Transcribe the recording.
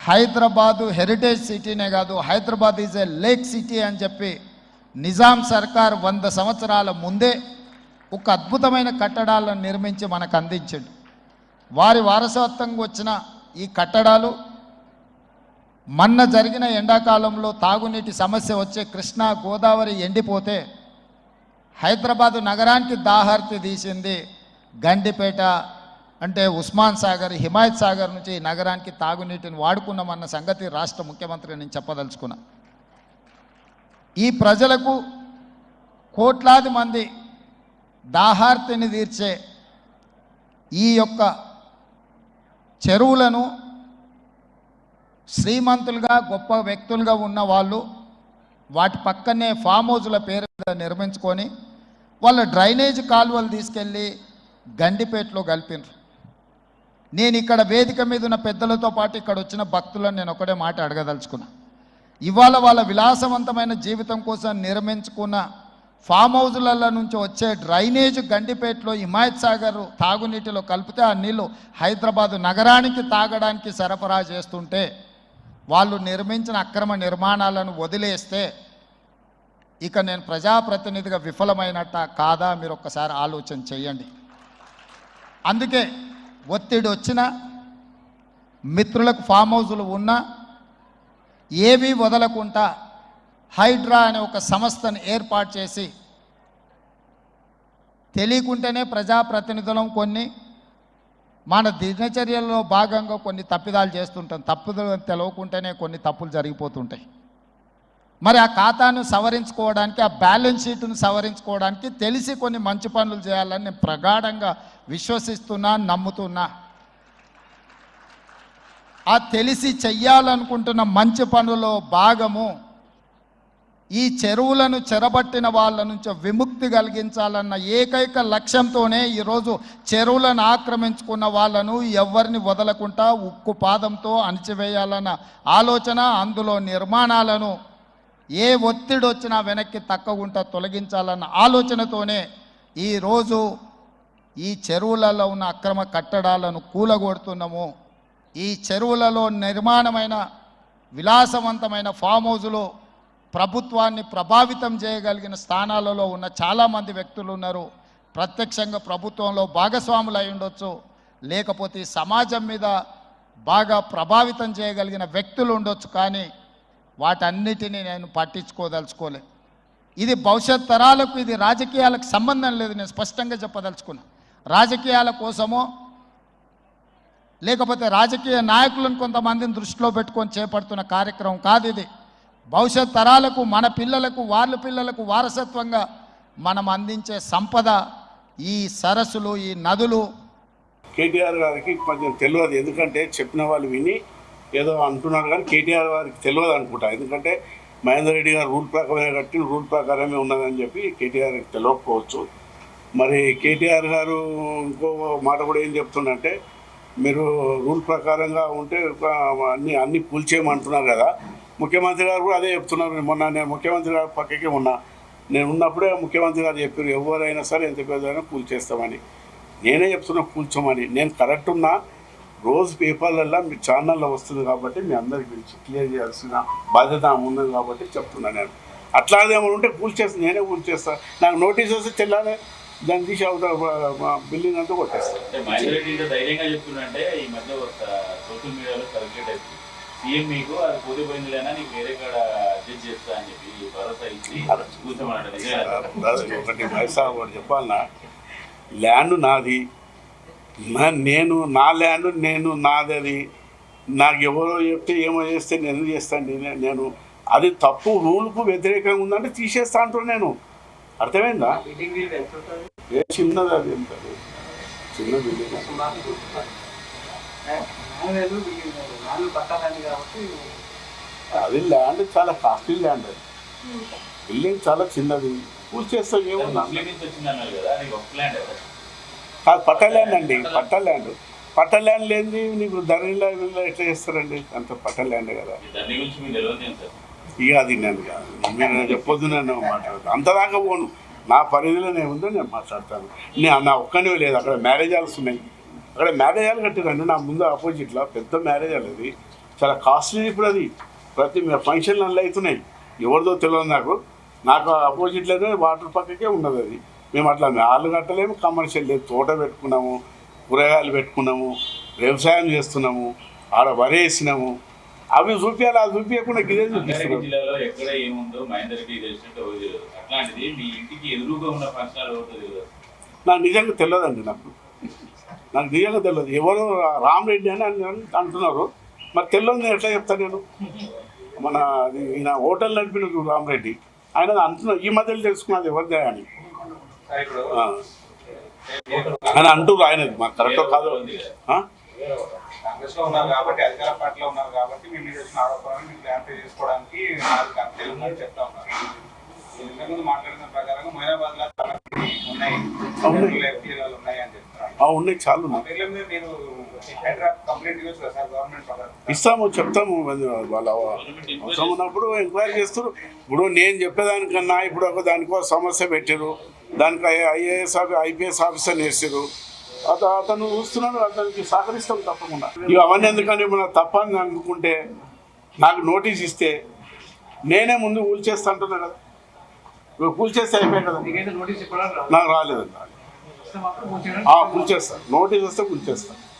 Hyderabad heritage సిటీనే కాదు, Hyderabad is a lake city అని చెప్పి నిజాం సర్కార్ 100 సంవత్సరాల ముందే ఒక అద్భుతమైన కట్టడాలను నిర్మించి మనకు అందించాడు. వారి వారసత్వంగా వచ్చిన ఈ కట్టడాలు మొన్న జరిగిన ఎండాకాలంలో తాగునీటి సమస్య వచ్చే కృష్ణా గోదావరి ఎండిపోతే హైదరాబాదు నగరానికి దాహార్తి తీసింది గండిపేట, అంటే ఉస్మాన్ సాగర్, హిమాయత్ సాగర్ నుంచి ఈ నగరానికి తాగునీటిని వాడుకున్నామన్న సంగతి రాష్ట్ర ముఖ్యమంత్రి నేను చెప్పదలుచుకున్నా. ఈ ప్రజలకు కోట్లాది మంది దాహార్తిని తీర్చే ఈ యొక్క చెరువులను శ్రీమంతులుగా గొప్ప వ్యక్తులుగా ఉన్న వాళ్ళు వాటి పక్కనే ఫామ్ హౌజుల పేరు నిర్మించుకొని వాళ్ళ డ్రైనేజ్ కాలువలు తీసుకెళ్ళి గండిపేటలో కలిపినారు. నేను ఇక్కడ వేదిక మీద ఉన్న పెద్దలతో పాటు ఇక్కడ వచ్చిన భక్తులను నేను ఒకటే మాట అడగదలుచుకున్నా. ఇవాళ వాళ్ళ విలాసవంతమైన జీవితం కోసం నిర్మించుకున్న ఫామ్ హౌజుల నుంచి వచ్చే డ్రైనేజ్ గండిపేటలో హిమాయత్ సాగర్ తాగునీటిలో కలిపితే ఆ నీళ్ళు హైదరాబాదు నగరానికి తాగడానికి సరఫరా చేస్తుంటే వాళ్ళు నిర్మించిన అక్రమ నిర్మాణాలను వదిలేస్తే ఇక నేను ప్రజాప్రతినిధిగా విఫలమైనట్ట కాదా మీరు ఒక్కసారి ఆలోచన చేయండి. అందుకే ఒత్తిడి వచ్చిన మిత్రులకు ఫామ్ హౌజులు ఉన్నా ఏవి వదలకుండా హైడ్రా అనే ఒక సంస్థను ఏర్పాటు చేసి తెలియకుంటేనే ప్రజాప్రతినిధులం కొన్ని మన దినచర్యల్లో భాగంగా కొన్ని తప్పిదాలు చేస్తుంటాం. తప్పుదలు తెలవకుంటేనే కొన్ని తప్పులు జరిగిపోతుంటాయి. మరి ఆ ఖాతాను సవరించుకోవడానికి, ఆ బ్యాలెన్స్ షీట్ను సవరించుకోవడానికి తెలిసి కొన్ని మంచి పనులు చేయాలని నేను ప్రగాఢంగా విశ్వసిస్తున్నా, నమ్ముతున్నా. ఆ తెలిసి చెయ్యాలనుకుంటున్న మంచి పనుల్లో భాగము ఈ చెరువులను చెరబట్టిన వాళ్ళ నుంచి విముక్తి కలిగించాలన్న ఏకైక లక్ష్యంతోనే ఈరోజు చెరువులను ఆక్రమించుకున్న వాళ్ళను ఎవరిని వదలకుండా ఉక్కు పాదంతో అణిచివేయాలన్న ఆలోచన, అందులో నిర్మాణాలను ఏ ఒత్తిడి వచ్చినా వెనక్కి తక్కకుండా తొలగించాలన్న ఆలోచనతోనే ఈరోజు ఈ చెరువులలో ఉన్న అక్రమ కట్టడాలను కూలగొడుతున్నాము. ఈ చెరువులలో నిర్మాణమైన విలాసవంతమైన ఫామ్ హౌజులు ప్రభుత్వాన్ని ప్రభావితం చేయగలిగిన స్థానాలలో ఉన్న చాలామంది వ్యక్తులు ఉన్నారు. ప్రత్యక్షంగా ప్రభుత్వంలో భాగస్వాములు అయి ఉండొచ్చు, లేకపోతే సమాజం మీద బాగా ప్రభావితం చేయగలిగిన వ్యక్తులు ఉండొచ్చు. కానీ వాటన్నిటినీ నేను పట్టించుకోదలుచుకోలే. ఇది భవిష్యత్ తరాలకు, ఇది రాజకీయాలకు సంబంధం లేదు. నేను స్పష్టంగా చెప్పదలుచుకున్నా. రాజకీయాల కోసమో లేకపోతే రాజకీయ నాయకులను కొంతమందిని దృష్టిలో పెట్టుకొని చేపడుతున్న కార్యక్రమం కాదు ఇది. భవిష్యత్ తరాలకు, మన పిల్లలకు, వాళ్ళ పిల్లలకు వారసత్వంగా మనం అందించే సంపద ఈ సరస్సులు, ఈ నదులు. కేటీఆర్ గారికి కొంచెం తెలియదు, ఎందుకంటే చెప్పిన వాళ్ళు విని ఏదో అంటున్నారు కానీ కేటీఆర్ గారికి తెలియదు అనుకుంటా. ఎందుకంటే మహేందర్ రెడ్డి గారు రూల్ ప్రకారమే కట్టి రూల్ ప్రకారమే ఉన్నదని చెప్పి కేటీఆర్కి తెలియకపోవచ్చు. మరి కేటీఆర్ గారు ఇంకో మాట కూడా ఏం చెప్తుందంటే, మీరు రూల్ ప్రకారంగా ఉంటే అన్నీ కూల్చేయమంటున్నారు కదా. ముఖ్యమంత్రి గారు కూడా అదే చెప్తున్నారు. మొన్న నేను ముఖ్యమంత్రి గారు పక్కకి ఉన్నా, నేను ఉన్నప్పుడే ముఖ్యమంత్రి గారు చెప్పారు ఎవరైనా సరే ఎంత పెద్దైనా కూల్చేస్తామని. నేనే చెప్తున్నా కూల్చోమని. నేను కరెక్ట్ ఉన్నా, రోజు పేపర్లలో మీ ఛానల్లో వస్తుంది కాబట్టి మీ అందరికి పిలిచి క్లియర్ చేయాల్సిన బాధ్యత ఉన్నది కాబట్టి చెప్తున్నా. నేను అట్లాదేమో ఉంటే కూల్చేస్తాను, నేనే కూల్చేస్తాను. నాకు నోటీస్ వస్తే తెల్లానే దాన్ని తీసి బిల్డింగ్ అంతా కొట్టేస్తాను. సీఎం మీకు అది పోతే నీకు వేరే కాడ అడ్జస్ట్ చేస్తా అని చెప్పి భరోసా ఇచ్చి ఒకటి మైసాబ్ కూడా చెప్పాలన్నా, ల్యాండ్ నాది, నేను నా ల్యాండ్ నేను నాది. అది నాకు ఎవరో చెప్తే ఏమో చేస్తే నేను చేస్తాను. నేను అది తప్పు, రూల్కు వ్యతిరేకంగా ఉందంటే తీసేస్తా అంటున్నాను నేను. అర్థమైందా? ఏ చిన్నది, అది ఎంత చిన్న బిల్డింగ్. అది ల్యాండ్ చాలా కాస్ట్లీ ల్యాండ్. అది బిల్డింగ్ చాలా చిన్నది, పూర్తి చేస్తాం. ఏమన్నా కాదు, పట్ట ల్యాండ్ అండి, పట్ట ల్యాండ్. పట్ట ల్యాండ్ లేని నీకు ధరలో ఎట్లా చేస్తారండి? అంత పట్ట ల్యాండ్ కదా. ఇక అది నేను కాదు, నేను చెప్పొద్దు, నేను మాట్లాడతాను. అంతదాకా పోను, నా పరిధిలో నేను ఉందో నేను మాట్లాడతాను. నా ఒక్కనే లేదు, అక్కడ మ్యారేజ్ హాల్స్ ఉన్నాయి. అక్కడ మ్యారేజ్ హాల్ కట్టిరండి. నా ముందు ఆపోజిట్లో పెద్ద మ్యారేజ్ హాల్. అది చాలా కాస్ట్లీ ఇప్పుడు అది ప్రతి ఫంక్షన్లు అన్నీ అవుతున్నాయి. ఎవరిదో తెలియదు నాకు ఆపోజిట్లోనే వాటర్ పక్కకే ఉన్నది అది. మేము అట్లా ఆళ్ళు కట్టలేము, కమర్షియల్ లేదు. తోట పెట్టుకున్నాము, కూరగాయలు పెట్టుకున్నాము, వ్యవసాయం చేస్తున్నాము, ఆడ వరి వేసినాము. అవి చూపించాలి, అది చూపించకుండా గిదే చూపిస్తున్నాం. జిల్లాలో ఎక్కడ ఏముందో మహేందర్ రెడ్డి తెలిసినట్టు ఎవరు తెలియదు. అట్లాంటిది మీ ఇంటికి ఎదురుగా ఉన్న ఫంక్షన్ అవుతుంది. నాకు నిజంగా తెలియదండి. నాకు నిజంగా తెలియదు. ఎవరు రామరెడ్డి అని అంటున్నారు, మరి తెలియదు నేను ఎట్లా చెప్తాను నేను. మన ఈయన హోటల్ నడిపిన రామరెడ్డి ఆయన అంటున్నారు, ఈ మధ్యలో తెలుసుకున్నది ఎవరిదే అని ఆయన అంటున్నారు. ఆయనది మాకు కరెక్ట్ కాదు. కాంగ్రెస్ లో ఉన్నారు కాబట్టి, అధికార పార్టీలో ఉన్నారు కాబట్టి మీ మీద వచ్చిన ఆరోపణలు మీకు క్లారిఫై చేసుకోవడానికి తెలుగు చెప్తా ఉన్నారు. ఇంతకుముందు మాట్లాడిన ప్రకారంగా మొయినాబాద్ లో ఉన్నాయి ఉన్నాయి అని చెప్తున్నారు. ఉన్నాయి, చాలా ఉన్నాయి. మీరు హైదరాబాద్ కంప్లైంట్ ఇవ్వచ్చు కదా సార్ గవర్నమెంట్ ఇస్తాము, చెప్తాము. వాళ్ళ అవసరం ఉన్నప్పుడు ఎంక్వైరీ చేస్తారు. ఇప్పుడు నేను చెప్పేదానికన్నా ఇప్పుడు ఒక దానికో సమస్య పెట్టారు, దానికి ఐపీఎస్ ఆఫీసర్ని వేసారు, అతను చూస్తున్నాడు, అతనికి సహకరిస్తాం తప్పకుండా. ఇక అవన్నీ ఎందుకంటే మన తప్పని అనుకుంటే నాకు నోటీస్ ఇస్తే నేనే ముందు కూల్చేస్తా అంటున్నా కదా. కూల్చేస్తే అయిపోయాయి కదా. నాకు రాలేదండి. కూల్చేస్తా, నోటీస్ వస్తే కూల్చేస్తా.